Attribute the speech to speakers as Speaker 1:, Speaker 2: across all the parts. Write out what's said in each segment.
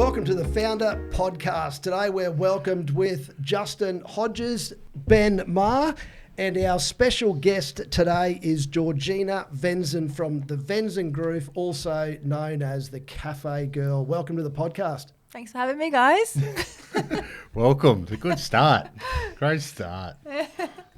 Speaker 1: Welcome to the Founder Podcast. Today we're welcomed with Justin Hodges, Ben Ma, and our special guest today is Giorgina Venzin from the Venzin Group, also known as the Cafe Girl. Welcome to the podcast.
Speaker 2: Thanks for having me, guys.
Speaker 3: Welcome. It's a good start. Great start.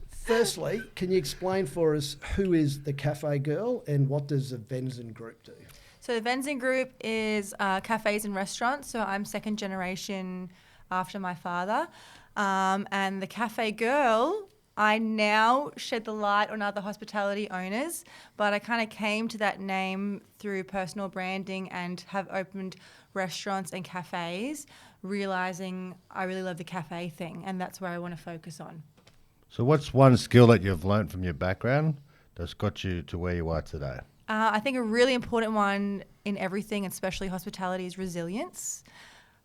Speaker 1: Firstly, can you explain for us who is the Cafe Girl and what does the Venzin Group do?
Speaker 2: So the Venzin Group is cafes and restaurants. So I'm second generation after my father. And the Cafe Girl, I now shed the light on other hospitality owners, but I kind of came to that name through personal branding and have opened restaurants and cafes, realizing I really love the cafe thing, and that's where I want to focus on.
Speaker 3: So what's one skill that you've learnt from your background that's got you to where you are today?
Speaker 2: I think a really important one in everything, especially hospitality, is resilience.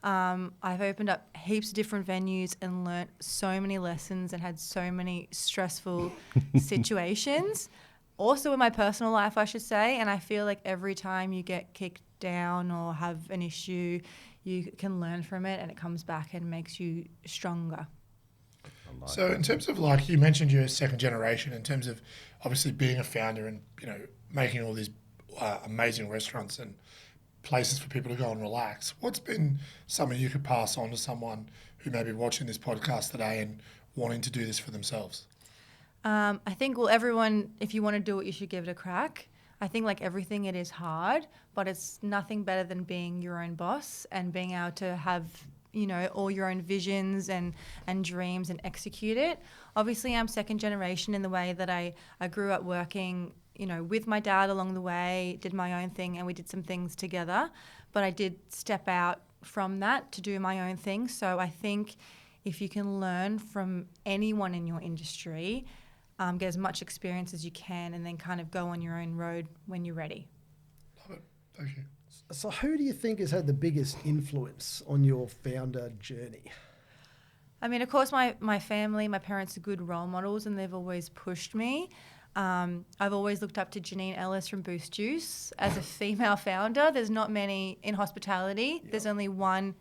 Speaker 2: I've opened up heaps of different venues and learnt so many lessons and had so many stressful situations. Also in my personal life, I should say, and I feel like every time you get kicked down or have an issue, you can learn from it and it comes back and makes you stronger.
Speaker 4: So in terms of, like, you mentioned you're second generation, in terms of obviously being a founder and, you know, making all these amazing restaurants and places for people to go and relax, what's been something you could pass on to someone who may be watching this podcast today and wanting to do this for themselves?
Speaker 2: I think, well, everyone, if you want to do it, you should give it a crack. I think, like everything, it is hard, but it's nothing better than being your own boss and being able to have, you know, all your own visions and dreams and execute it. Obviously, I'm second generation in the way that I grew up working, you know, with my dad along the way, did my own thing, and we did some things together. But I did step out from that to do my own thing. So I think if you can learn from anyone in your industry, get as much experience as you can, and then kind of go on your own road when you're ready.
Speaker 4: Love it. Thank you.
Speaker 1: So who do you think has had the biggest influence on your founder journey?
Speaker 2: I mean, of course, my family, my parents are good role models and they've always pushed me. I've always looked up to Janine Ellis from Boost Juice as a female founder. There's not many in hospitality. Yep. There's only one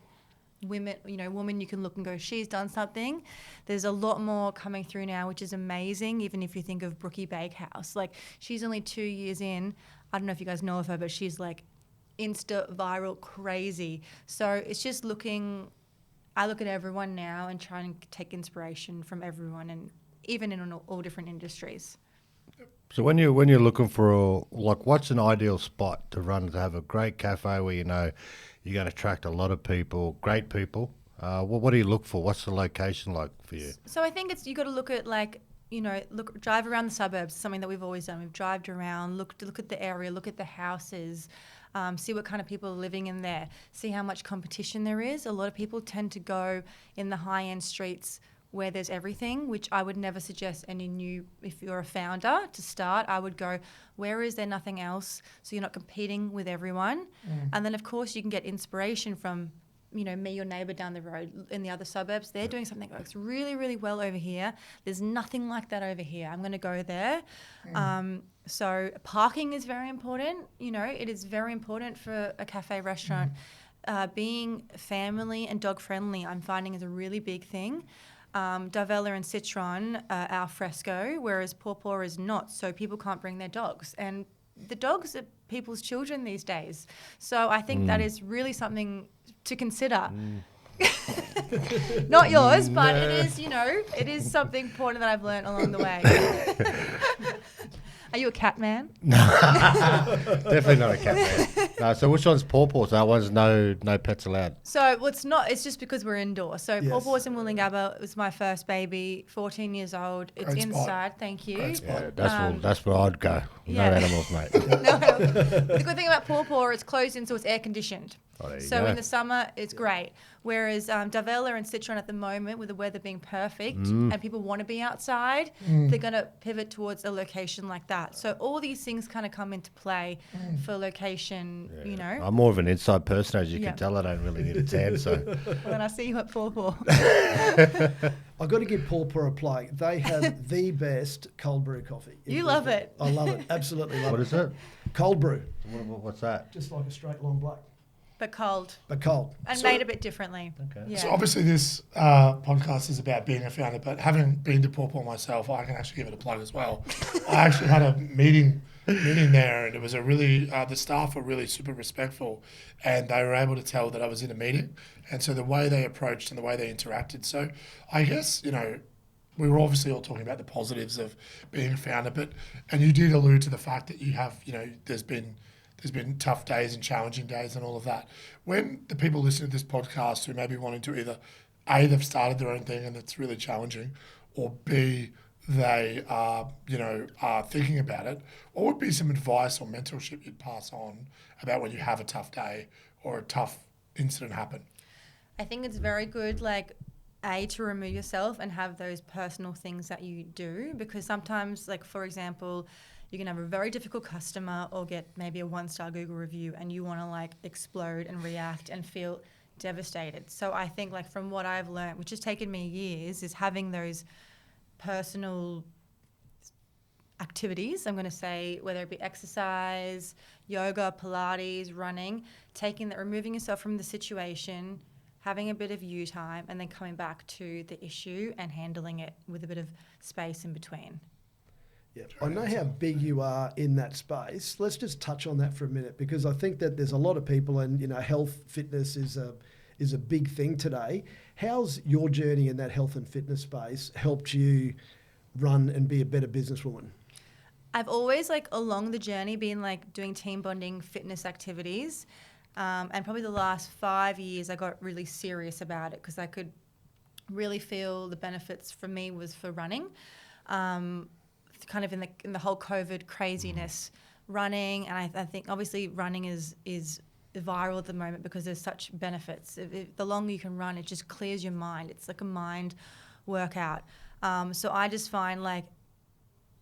Speaker 2: woman you can look and go, she's done something. There's a lot more coming through now, which is amazing. Even if you think of Brookie Bakehouse, like, she's only 2 years in. I don't know if you guys know of her, but she's like Insta viral crazy. So it's just I look at everyone now and try and take inspiration from everyone, and even in all different industries.
Speaker 3: So when you're looking for what's an ideal spot to run, to have a great cafe where you know you're going to attract a lot of people, great people? What do you look for? What's the location like for you?
Speaker 2: So I think you got to look at, like, you know, drive around the suburbs. Something that we've always done. We've drived around, look at the area, look at the houses, see what kind of people are living in there, see how much competition there is. A lot of people tend to go in the high-end streets where there's everything, which I would never suggest if you're a founder to start. I would go, where is there nothing else? So you're not competing with everyone. And then, of course, you can get inspiration from, you know, me, your neighbour down the road in the other suburbs. They're doing something that works really, really well over here. There's nothing like that over here. I'm going to go there. So parking is very important. You know, it is very important for a cafe restaurant. Being family and dog friendly, I'm finding, is a really big thing. Davella and Citron are al fresco, whereas Pawpaw is not. So people can't bring their dogs. And the dogs are people's children these days. So I think that is really something to consider. Not yours, but it is, you know, it is something important that I've learned along the way. Are you a cat man?
Speaker 3: Definitely not a cat man. No, so which one's Pawpaw? So that one's no pets allowed.
Speaker 2: So well, it's not. It's just because we're indoors. So yes. Pawpaw's in Wollongabba. It was my first baby, 14 years old. It's
Speaker 4: Great
Speaker 2: inside.
Speaker 4: Spot.
Speaker 2: Thank you.
Speaker 3: Yeah, that's where I'd go.
Speaker 2: Yeah.
Speaker 3: No animals, mate.
Speaker 2: No. The good thing about Pawpaw, it's closed in, so it's air conditioned.
Speaker 3: Oh,
Speaker 2: so in the summer, it's great. Whereas Davella and Citron at the moment, with the weather being perfect and people want to be outside, they're going to pivot towards a location like that. So all these things kind of come into play for location, you know.
Speaker 3: I'm more of an inside person, as you can tell. I don't really need a tan, so.
Speaker 2: Well, then I see you at Pawpaw.
Speaker 1: I've got to give Pawpaw a plug. They have the best cold brew coffee.
Speaker 2: You love it.
Speaker 1: I love it. Absolutely love it.
Speaker 3: What is it?
Speaker 1: Cold brew.
Speaker 3: What's that?
Speaker 1: Just like a straight long black.
Speaker 2: But cold. And
Speaker 4: So-
Speaker 2: made a bit differently.
Speaker 3: Okay.
Speaker 2: Yeah.
Speaker 4: So obviously this podcast is about being a founder, but having been to Paw myself, I can actually give it a plug as well. I actually had a meeting there, and it was a really the staff were really super respectful, and they were able to tell that I was in a meeting, and so the way they approached and the way they interacted. So I guess we were obviously all talking about the positives of being a founder, and you did allude to the fact that you have there's been tough days and challenging days and all of that. When the people listening to this podcast who may be wanting to either A, they've started their own thing and it's really challenging, or B, they are thinking about it, what would be some advice or mentorship you'd pass on about when you have a tough day or a tough incident happen?
Speaker 2: I think it's very good, to remove yourself and have those personal things that you do, because sometimes, for example, you can have a very difficult customer or get maybe a 1-star Google review and you want to explode and react and feel devastated. So I think from what I've learned, which has taken me years, is having those personal activities, I'm going to say, whether it be exercise, yoga, Pilates, running, removing yourself from the situation, having a bit of you time, and then coming back to the issue and handling it with a bit of space in between.
Speaker 1: Yeah, I know how big you are in that space. Let's just touch on that for a minute, because I think that there's a lot of people, and health, fitness is a big thing today. How's your journey in that health and fitness space helped you run and be a better businesswoman?
Speaker 2: I've always along the journey been doing team bonding fitness activities, and probably the last 5 years I got really serious about it because I could really feel the benefits for me was for running. Kind of in the whole COVID craziness, running, and I think obviously running is viral at the moment because there's such benefits. The longer you can run, it just clears your mind. It's like a mind workout. So I just find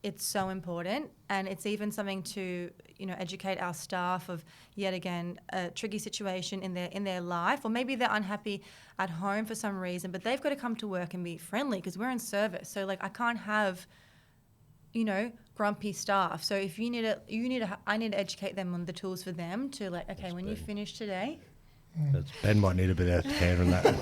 Speaker 2: it's so important, and it's even something to educate our staff of, yet again, a tricky situation in their life, or maybe they're unhappy at home for some reason, but they've got to come to work and be friendly because we're in service. So I can't have grumpy staff. So if I need to educate them on the tools for them to okay, when you finish today,
Speaker 3: Ben might need a bit of hand on that.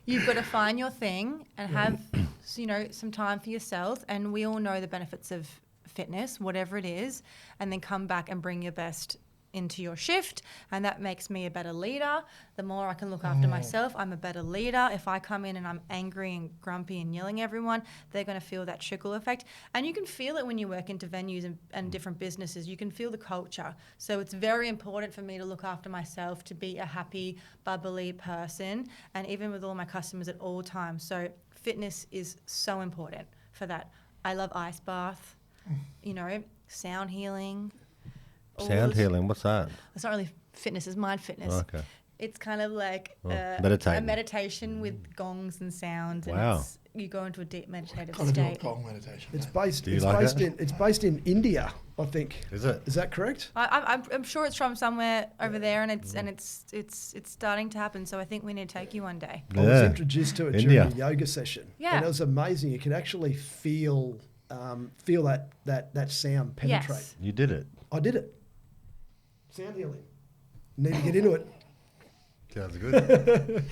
Speaker 2: you've got to find your thing and have some time for yourself. And we all know the benefits of fitness, whatever it is, and then come back and bring your best into your shift, and that makes me a better leader. The more I can look after myself, I'm a better leader. If I come in and I'm angry and grumpy and yelling at everyone, they're going to feel that trickle effect. And you can feel it when you work into venues and different businesses. You can feel the culture. So it's very important for me to look after myself, to be a happy, bubbly person, and even with all my customers at all times. So fitness is so important for that. I love ice bath, sound healing.
Speaker 3: Sound healing, what's that?
Speaker 2: It's not really fitness, it's mind fitness.
Speaker 3: Oh, okay.
Speaker 2: It's kind of like a meditation with gongs and sounds.
Speaker 3: Wow.
Speaker 2: And you go into a deep meditative
Speaker 4: Kind of do a
Speaker 2: state.
Speaker 4: gong meditation.
Speaker 1: It's
Speaker 4: yeah.
Speaker 1: based.
Speaker 3: Do you
Speaker 1: It's
Speaker 3: like
Speaker 1: based
Speaker 3: it?
Speaker 1: in. It's based in India, I think.
Speaker 3: Is it?
Speaker 1: Is that correct?
Speaker 2: I'm sure it's from somewhere over there, and it's starting to happen. So I think we need to take you one day.
Speaker 1: I was
Speaker 3: Yeah.
Speaker 1: introduced to it
Speaker 3: India.
Speaker 1: during a yoga session.
Speaker 2: Yeah.
Speaker 1: And it was amazing. You could actually feel that sound penetrate.
Speaker 2: Yes.
Speaker 3: You did it.
Speaker 1: I did it. Sound healing. Need to get into it.
Speaker 3: Sounds good.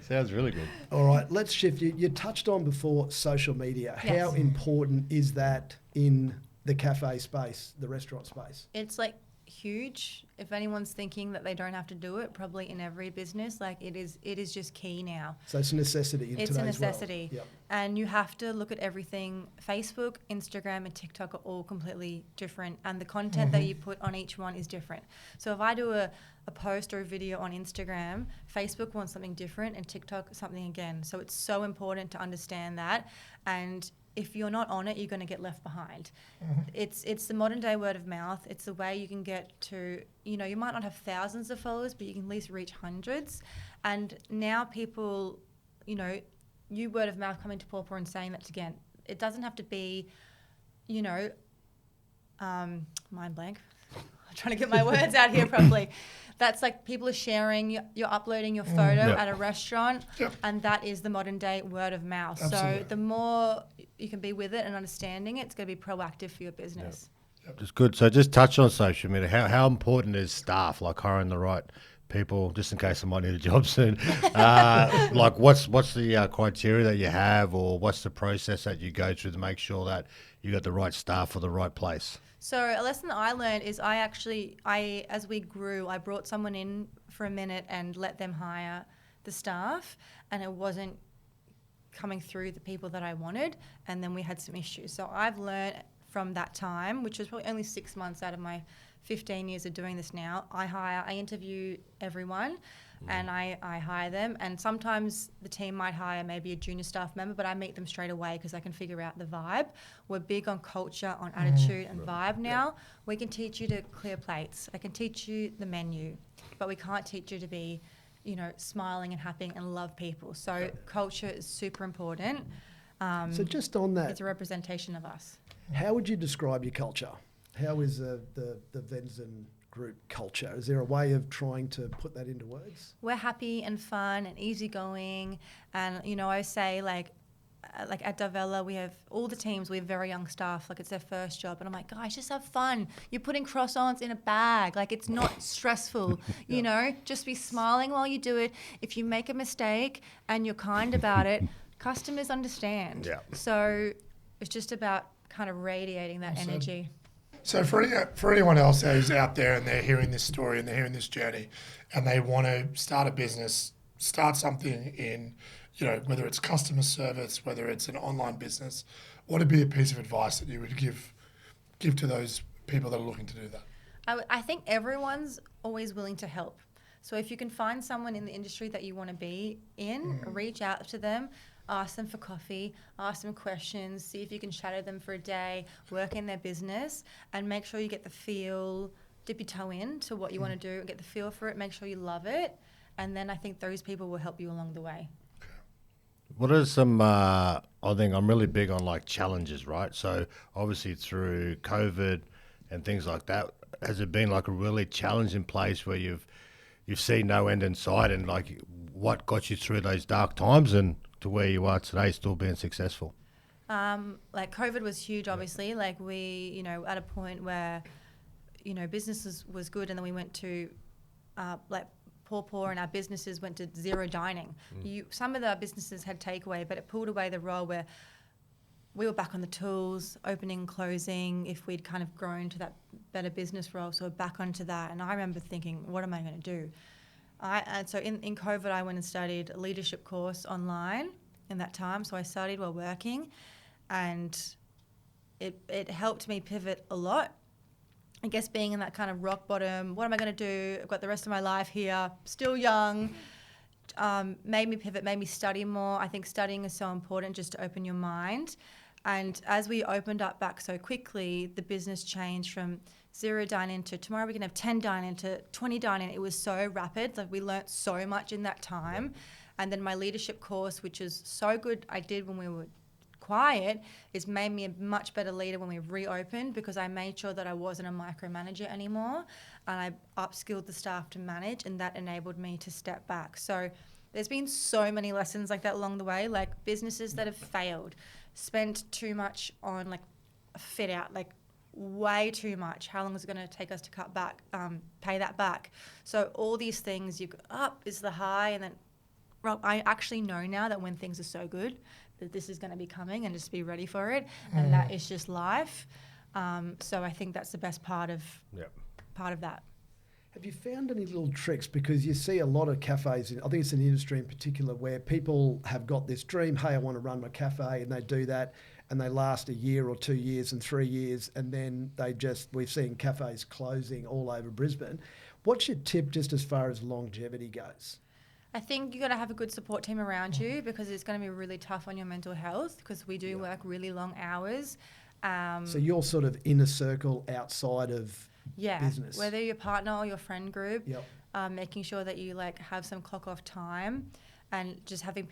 Speaker 3: Sounds really good.
Speaker 1: All right, let's shift. You touched on before social media.
Speaker 2: Yes.
Speaker 1: How important is that in the cafe space, the restaurant space?
Speaker 2: It's huge. If anyone's thinking that they don't have to do it, probably in every business, it is just key now.
Speaker 1: So it's a necessity in
Speaker 2: It's
Speaker 1: today's
Speaker 2: a necessity.
Speaker 1: world. Yep.
Speaker 2: And you have to look at everything. Facebook, Instagram, and TikTok are all completely different, and the content that you put on each one is different. So if I do a post or a video on Instagram, Facebook wants something different, and TikTok something again. So it's so important to understand that. And if you're not on it, you're going to get left behind. It's the modern day word of mouth. It's the way you can get to, you might not have thousands of followers, but you can at least reach hundreds. And now people, you word of mouth coming to Pawpaw and saying that again. It doesn't have to be, mind blank. I'm trying to get my words out here properly. That's people are sharing, you're uploading your photo at a restaurant, and that is the modern day word of mouth.
Speaker 4: Absolutely.
Speaker 2: So the more you can be with it and understanding it, it's going to be proactive for your business.
Speaker 3: Just good. So just touch on social media. How important is staff, like hiring the right people, just in case I might need a job soon? Like what's the criteria that you have, or what's the process that you go through to make sure that you got the right staff for the right place?
Speaker 2: So a lesson that I learned is as we grew, I brought someone in for a minute and let them hire the staff, and it wasn't coming through the people that I wanted, and then we had some issues. So I've learned from that time, which was probably only 6 months out of my 15 years of doing this now, I interview everyone and I hire them. And sometimes the team might hire maybe a junior staff member, but I meet them straight away because I can figure out the vibe. We're big on culture, on attitude and vibe now. We can teach you to clear plates. I can teach you the menu, but we can't teach you to be, smiling and happy and love people. So culture is super important.
Speaker 1: So just on that,
Speaker 2: it's a representation of us.
Speaker 1: how would you describe your culture? How is the Venzin Group culture? Is there a way of trying to put that into words?
Speaker 2: We're happy and fun and easygoing, and I say like at Davella, we have all the teams. We have very young staff, like it's their first job, and I'm like, guys, just have fun. You're putting croissants in a bag, like it's not stressful. Just be smiling while you do it. If you make a mistake and you're kind about it, customers understand.
Speaker 3: Yeah.
Speaker 2: So it's just about kind of radiating that energy.
Speaker 4: So for anyone else who's out there and they're hearing this story and they're hearing this journey and they want to start a business, start something in, whether it's customer service, whether it's an online business, what would be a piece of advice that you would give to those people that are looking to do that?
Speaker 2: I think everyone's always willing to help. So if you can find someone in the industry that you want to be in, reach out to them. Ask them for coffee, ask them questions, see if you can shadow them for a day, work in their business, and make sure you get the feel, dip your toe in to what you want to do, get the feel for it, make sure you love it, and then I think those people will help you along the way.
Speaker 3: What are some, I think I'm really big on like challenges, right? So obviously through COVID and things like that, has it been like a really challenging place where you've seen no end in sight, and like what got you through those dark times and to where you are today, still being successful?
Speaker 2: Like COVID was huge, obviously. Like we, at a point where, business was good, and then we went to like poor, and our businesses went to zero dining. Some of our businesses had takeaway, but it pulled away the role where we were back on the tools, opening, closing, if we'd kind of grown to that better business role. So we're back onto that. And I remember thinking, what am I going to do? And so in COVID, I went and studied a leadership course online in that time. So I studied while working, and it helped me pivot a lot. I guess being in that kind of rock bottom, what am I going to do? I've got the rest of my life here, still young, made me pivot, made me study more. I think studying is so important just to open your mind. And as we opened up back so quickly, the business changed from zero dine-in to tomorrow we can have 10 dine-in to 20 dine-in. It was so rapid. Like we learnt so much in that time. And then my leadership course, which is so good I did when we were quiet, it's made me a much better leader when we reopened, because I made sure that I wasn't a micromanager anymore, and I upskilled the staff to manage, and that enabled me to step back. So there's been so many lessons like that along the way, like businesses that have failed, spent too much on like a fit out, like way too much. How long is it going to take us to cut back, pay that back? So all these things, you go up is the high, and then I actually know now that when things are so good that this is going to be coming, and just be ready for it. And that is just life. So I think that's the best part of that.
Speaker 1: Have you found any little tricks? Because you see a lot of cafes, I think it's an industry in particular, where people have got this dream, hey, I want to run my cafe, and they do that, and they last a year or 2 years and 3 years, and then we've seen cafes closing all over Brisbane. What's your tip just as far as longevity goes?
Speaker 2: I think you got to have a good support team around you, because it's going to be really tough on your mental health, because we do work really long hours.
Speaker 1: So you're sort of inner circle outside of business.
Speaker 2: Whether your partner or your friend group,
Speaker 1: Yep.
Speaker 2: Making sure that you like have some clock off time, and just having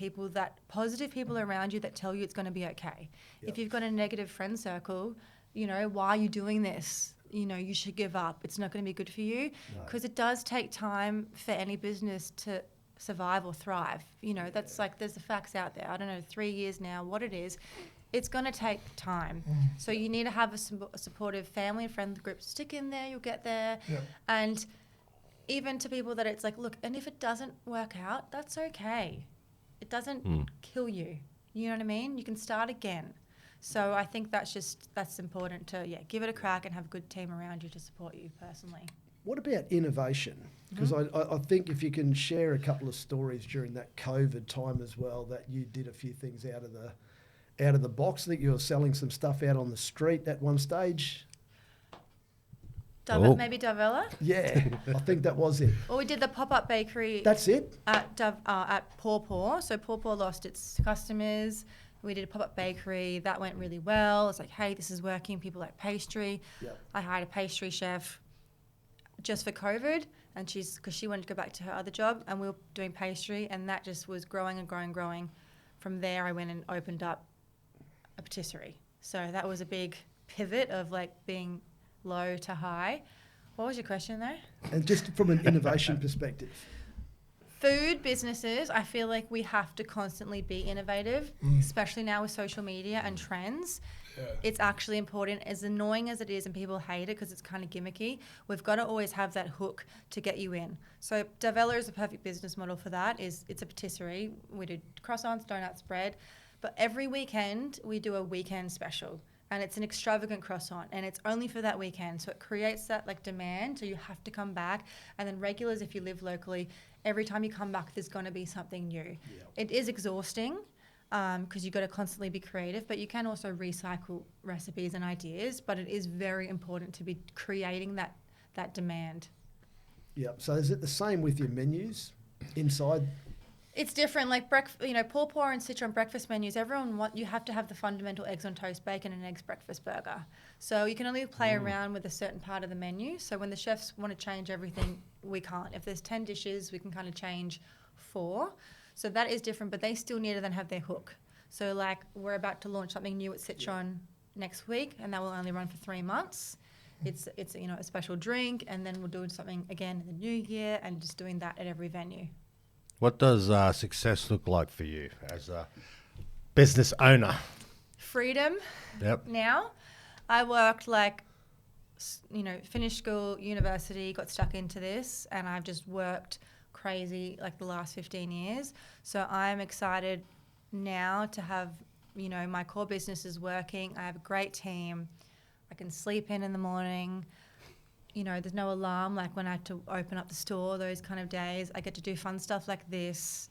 Speaker 2: positive people around you that tell you it's going to be okay.
Speaker 1: Yep.
Speaker 2: If you've got a negative friend circle, why are you doing this? You should give up. It's not going to be good for you, because it does take time for any business to survive or thrive. That's like, there's the facts out there. I don't know, 3 years now, what it is. it's going to take time. So you need to have a supportive family and friend group. Stick in there, you'll get there.
Speaker 4: Yeah.
Speaker 2: And even to people that it's like, look, and if it doesn't work out, that's okay. It doesn't kill you. You know what I mean? You can start again. So I think that's important to, give it a crack and have a good team around you to support you personally.
Speaker 1: What about innovation? Because I think if you can share a couple of stories during that COVID time as well, that you did a few things out of the box. I think you were selling some stuff out on the street at one stage.
Speaker 2: Maybe Davella?
Speaker 1: Yeah, I think that was it.
Speaker 2: Well, we did the pop-up bakery.
Speaker 1: That's it?
Speaker 2: At Paw Paw. So Paw Paw lost its customers. We did a pop-up bakery. That went really well. It's like, hey, this is working. People like pastry.
Speaker 1: Yep.
Speaker 2: I hired a pastry chef just for COVID, and because she wanted to go back to her other job, and we were doing pastry, and that just was growing and growing and growing. From there, I went and opened up a patisserie. So that was a big pivot of like being low to high. What was your question though?
Speaker 1: And just from an innovation perspective.
Speaker 2: Food businesses, I feel like we have to constantly be innovative, especially now with social media and trends. Yeah. It's actually important, as annoying as it is and people hate it because it's kind of gimmicky. We've got to always have that hook to get you in. So Davella is a perfect business model for that. It's a patisserie. We do croissants, donuts, bread. But every weekend we do a weekend special. And it's an extravagant croissant, and it's only for that weekend. So it creates that like demand, so you have to come back. And then regulars, if you live locally, every time you come back, there's going to be something new. Yep. It is exhausting because you've got to constantly be creative, but you can also recycle recipes and ideas. But it is very important to be creating that demand.
Speaker 1: Yeah. So is it the same with your menus inside?
Speaker 2: It's different, like Paw Paw and Citron breakfast menus. You have to have the fundamental eggs on toast, bacon and eggs breakfast burger. So you can only play around with a certain part of the menu. So when the chefs want to change everything, we can't. If there's 10 dishes, we can kind of change 4. So that is different, but they still need to then have their hook. So like we're about to launch something new at Citron next week, and that will only run for 3 months. It's a special drink, and then we'll do something again in the new year, and just doing that at every venue.
Speaker 3: What does success look like for you as a business owner?
Speaker 2: Freedom.
Speaker 3: Yep.
Speaker 2: Now, I worked finished school, university, got stuck into this, and I've just worked crazy like the last 15 years. So I'm excited now to have, my core business is working. I have a great team. I can sleep in the morning. There's no alarm like when I had to open up the store, those kind of days. I get to do fun stuff like this,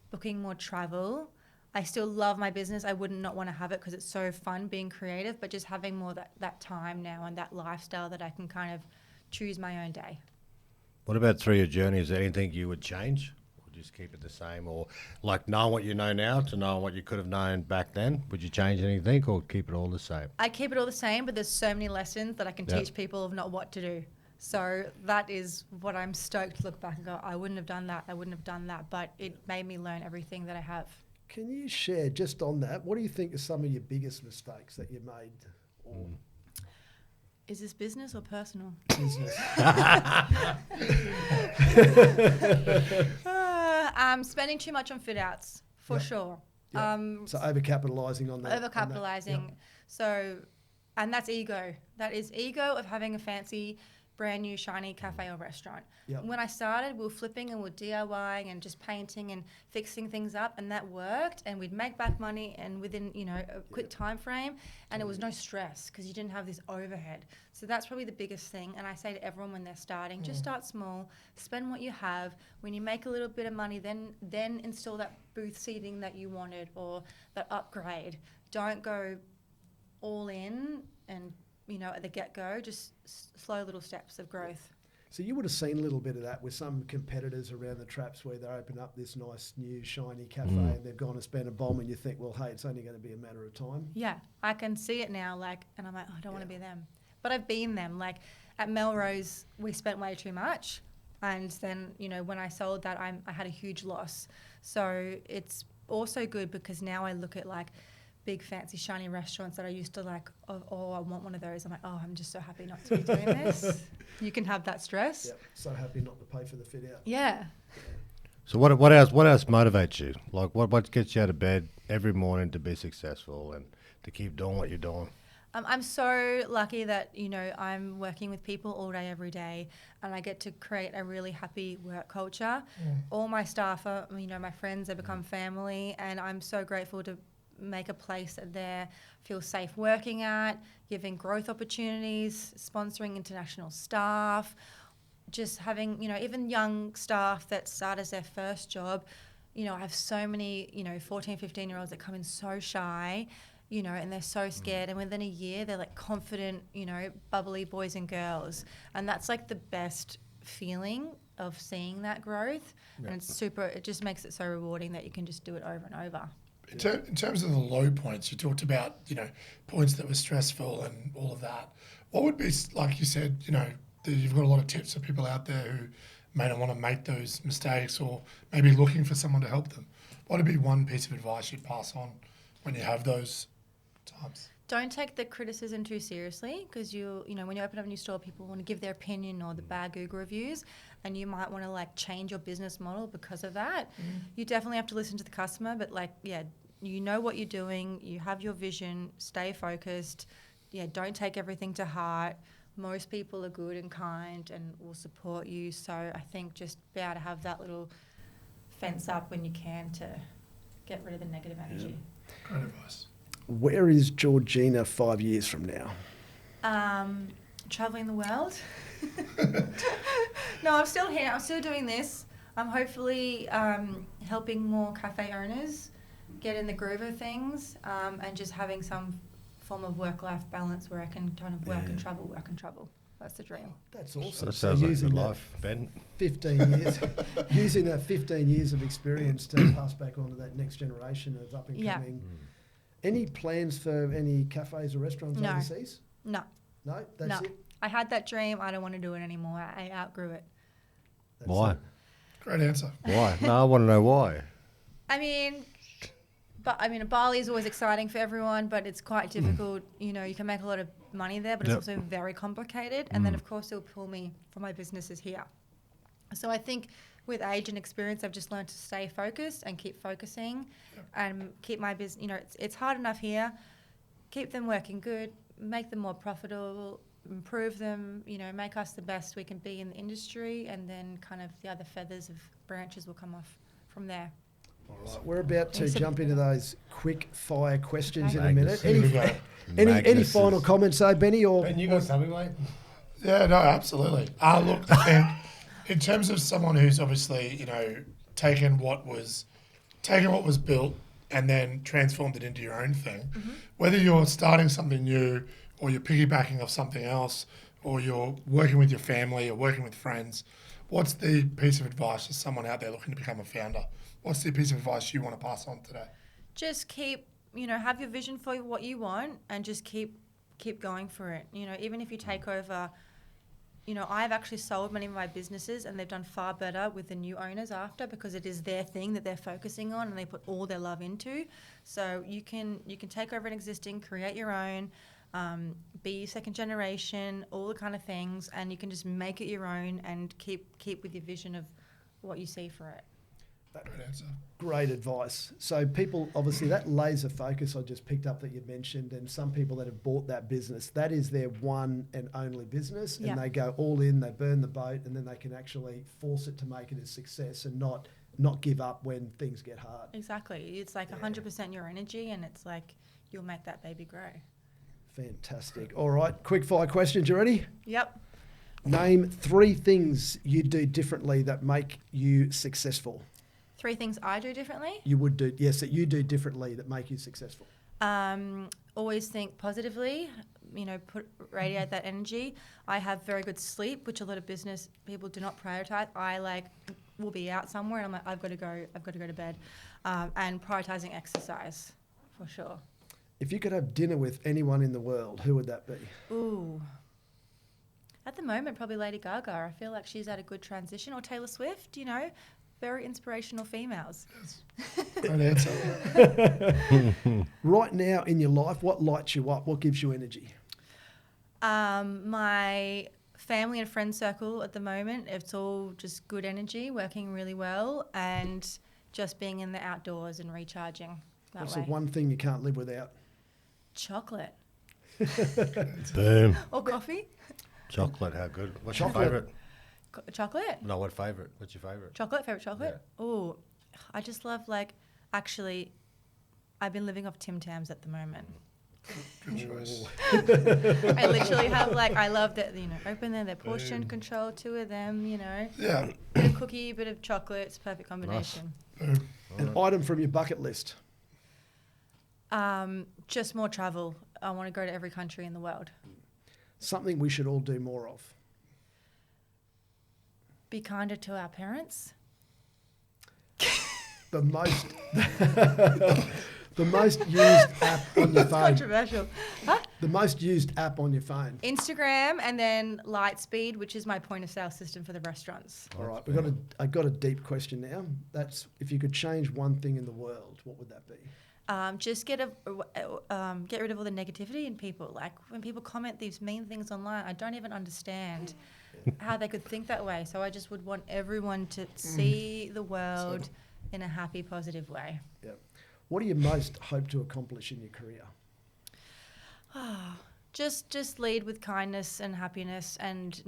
Speaker 2: booking more travel. I still love my business. I wouldn't not want to have it because it's so fun being creative, but just having more that time now and that lifestyle that I can kind of choose my own day.
Speaker 3: What about through your journey? Is there anything you would change? Or just keep it the same? Or like knowing what you know now to knowing what you could have known back then, would you change anything or keep it all the same?
Speaker 2: I keep it all the same, but there's so many lessons that I can teach people of not what to do. So that is what I'm stoked to look back and go, I wouldn't have done that, but it made me learn everything that I have.
Speaker 1: Can you share just on that, what do you think are some of your biggest mistakes that you made?
Speaker 2: Is this business or personal?
Speaker 1: Business.
Speaker 2: Spending too much on fit outs, for sure.
Speaker 1: Yep. So overcapitalising on that.
Speaker 2: Overcapitalising.
Speaker 1: Yep.
Speaker 2: So, and that's ego. That is ego of having a fancy, brand new, shiny cafe or restaurant.
Speaker 1: Yep.
Speaker 2: When I started, we were flipping and we were DIYing and just painting and fixing things up, and that worked, and we'd make back money and within, a quick time frame, and it was no stress because you didn't have this overhead. So that's probably the biggest thing, and I say to everyone when they're starting, just start small, spend what you have. When you make a little bit of money, then install that booth seating that you wanted or that upgrade. Don't go all in and at the get-go, just slow little steps of growth.
Speaker 1: So you would have seen a little bit of that with some competitors around the traps where they open up this nice new shiny cafe and they've gone and spent a bomb, and you think, well, hey, it's only going to be a matter of time.
Speaker 2: Yeah, I can see it now, and I'm like, I don't want to be them. But I've been them. Like at Melrose, we spent way too much. And then, when I sold that, I had a huge loss. So it's also good because now I look at big fancy shiny restaurants that I used to I want one of those. I'm like, I'm just so happy not to be doing this. You can have that stress.
Speaker 1: Yep. So happy not to pay for the fit out.
Speaker 2: Yeah.
Speaker 3: So what else motivates you? Like what gets you out of bed every morning to be successful and to keep doing what you're doing?
Speaker 2: I'm so lucky that, I'm working with people all day, every day, and I get to create a really happy work culture. All my staff are, my friends, they become family, and I'm so grateful to make a place that they feel safe working at, giving growth opportunities, sponsoring international staff, just having, even young staff that start as their first job. I have so many, 14, 15-year-olds that come in so shy, and they're so scared. And within a year, they're like confident, bubbly boys and girls. And that's like the best feeling of seeing that growth.
Speaker 3: Yeah.
Speaker 2: And it just makes it so rewarding that you can just do it over and over.
Speaker 4: In terms of the low points, you talked about, points that were stressful and all of that. What would be, like you said, you've got a lot of tips for people out there who may not want to make those mistakes or maybe looking for someone to help them. What would be one piece of advice you'd pass on when you have those times?
Speaker 2: Don't take the criticism too seriously, because when you open up a new store, people want to give their opinion or the bad Google reviews, and you might want to change your business model because of that. You definitely have to listen to the customer, but you know what you're doing, you have your vision, stay focused. Don't take everything to heart. Most people are good and kind and will support you. So I think just be able to have that little fence up when you can to get rid of the negative energy.
Speaker 4: Great advice.
Speaker 1: Where is Georgina 5 years from now?
Speaker 2: Traveling the world. No, I'm still here. I'm still doing this. I'm hopefully helping more cafe owners get in the groove of things, and just having some form of work-life balance where I can kind of work and travel. That's the dream.
Speaker 1: That's awesome.
Speaker 3: So that sounds like a
Speaker 1: using
Speaker 3: good
Speaker 1: that
Speaker 3: life, Ben.
Speaker 1: 15 years, using that 15 years of experience to pass back on to that next generation of up and coming. Any plans for any cafes or restaurants overseas?
Speaker 2: No.
Speaker 1: No, that's it.
Speaker 2: I had that dream. I don't want to do it anymore. I outgrew it.
Speaker 1: That's
Speaker 3: Why?
Speaker 1: it.
Speaker 4: Great answer.
Speaker 3: Why? No, I want to know why.
Speaker 2: Bali is always exciting for everyone, but it's quite difficult. You can make a lot of money there, but it's also very complicated. And then, of course, it'll pull me from my businesses here. So I think with age and experience, I've just learned to stay focused and keep focusing and keep my business. It's hard enough here. Keep them working good, make them more profitable, improve them, make us the best we can be in the industry, and then kind of the other feathers of branches will come off from there.
Speaker 1: We're about to jump into those quick fire questions
Speaker 2: Okay.
Speaker 1: in a minute.
Speaker 3: Magnuses.
Speaker 1: Any
Speaker 3: Magnuses.
Speaker 1: final comments, though, Benny? Or
Speaker 3: Ben, you got something, mate?
Speaker 4: Yeah, no, absolutely. Look, I think in terms of someone who's obviously, taken what was built and then transformed it into your own thing, whether you're starting something new or you're piggybacking off something else or you're working with your family or working with friends, what's the piece of advice to someone out there looking to become a founder? What's the piece of advice you want to pass on today?
Speaker 2: Just keep, have your vision for what you want and just keep going for it. Even if you take over, I've actually sold many of my businesses and they've done far better with the new owners after, because it is their thing that they're focusing on and they put all their love into. So you can take over an existing, create your own, be second generation, all the kind of things, and you can just make it your own and keep with your vision of what you see for it.
Speaker 4: Great answer.
Speaker 1: great advice. So people, obviously, that laser focus I just picked up that you mentioned, and some people that have bought that business, that is their one and only business, and they go all in, they burn the boat, and then they can actually force it to make it a success and not give up when things get hard.
Speaker 2: Exactly. It's like 100% your energy, and it's like you'll make that baby grow.
Speaker 1: Fantastic. All right, quick fire questions. You ready?
Speaker 2: Yep.
Speaker 1: Name 3 things you do differently that make you successful.
Speaker 2: 3 things I do differently.
Speaker 1: You would do, yes, that you do differently that make you successful.
Speaker 2: Always think positively, radiate that energy. I have very good sleep, which a lot of business people do not prioritize. I will be out somewhere and I'm like, I've got to go to bed. And prioritizing exercise, for sure.
Speaker 1: If you could have dinner with anyone in the world, who would that be?
Speaker 2: Ooh. At the moment, probably Lady Gaga. I feel like she's at a good transition. Or Taylor Swift, very inspirational females.
Speaker 4: Great answer.
Speaker 1: Right now in your life, what lights you up? What gives you energy?
Speaker 2: My family and friend circle at the moment, it's all just good energy, working really well, and just being in the outdoors and recharging that
Speaker 1: What's
Speaker 2: way.
Speaker 1: the one thing you can't live without?
Speaker 2: Chocolate.
Speaker 3: Boom.
Speaker 2: Or coffee.
Speaker 3: Chocolate, how good? What's
Speaker 1: Chocolate.
Speaker 3: your favourite?
Speaker 2: Chocolate.
Speaker 3: No, what favourite? What's your favourite?
Speaker 2: Favorite chocolate? Oh, I just love actually, I've been living off Tim Tams at the moment.
Speaker 4: Good choice.
Speaker 2: I literally have I love that, open there, their portion control, two of them,
Speaker 4: Yeah.
Speaker 2: bit of cookie, bit of chocolate, it's a perfect combination.
Speaker 1: An item from your bucket list.
Speaker 2: Just more travel. I want to go to every country in the world.
Speaker 1: Something we should all do more of.
Speaker 2: Be kinder to our parents.
Speaker 1: The most the most used app on your phone.
Speaker 2: Controversial. Huh?
Speaker 1: The most used app on your phone.
Speaker 2: Instagram, and then Lightspeed, which is my point of sale system for the restaurants.
Speaker 1: All right, I got a deep question now. That's if you could change one thing in the world, what would that be?
Speaker 2: Just get rid of all the negativity in people. Like when people comment these mean things online, I don't even understand how they could think that way. So I just would want everyone to see the world in a happy, positive way.
Speaker 1: Yeah. What do you most hope to accomplish in your career?
Speaker 2: Just lead with kindness and happiness, and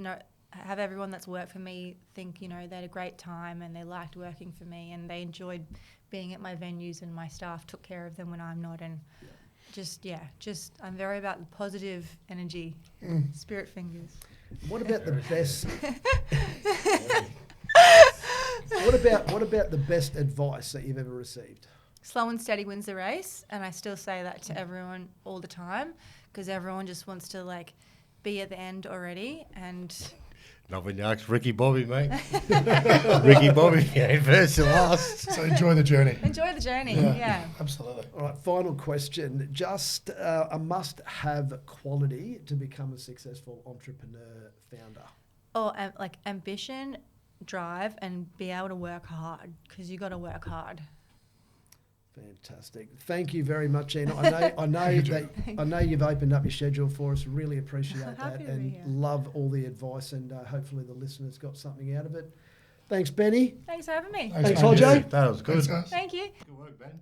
Speaker 2: have everyone that's worked for me think they had a great time and they liked working for me and they enjoyed being at my venues and my staff took care of them when I'm not, and I'm very about the positive energy. Spirit fingers.
Speaker 1: What about the best? What about the best advice that you've ever received?
Speaker 2: Slow and steady wins the race, and I still say that to everyone all the time because everyone just wants to be at the end already. And
Speaker 3: Not when you ask Ricky Bobby, mate. Ricky Bobby came first and last.
Speaker 4: So enjoy the journey.
Speaker 2: Enjoy the journey, yeah.
Speaker 4: Absolutely.
Speaker 1: All right, final question. Just a must-have quality to become a successful entrepreneur founder.
Speaker 2: Or ambition, drive, and be able to work hard because you got to work hard.
Speaker 1: Fantastic. Thank you very much, Anna. I know you've opened up your schedule for us. Really appreciate that
Speaker 2: Happy to be
Speaker 1: and
Speaker 2: here.
Speaker 1: love all the advice, and hopefully the listeners got something out of it. Thanks, Benny.
Speaker 2: Thanks for having me.
Speaker 1: Thanks,
Speaker 4: mate.
Speaker 1: Hodjo.
Speaker 3: That was good.
Speaker 4: Thanks, guys.
Speaker 2: Thank you.
Speaker 3: Good work, Ben.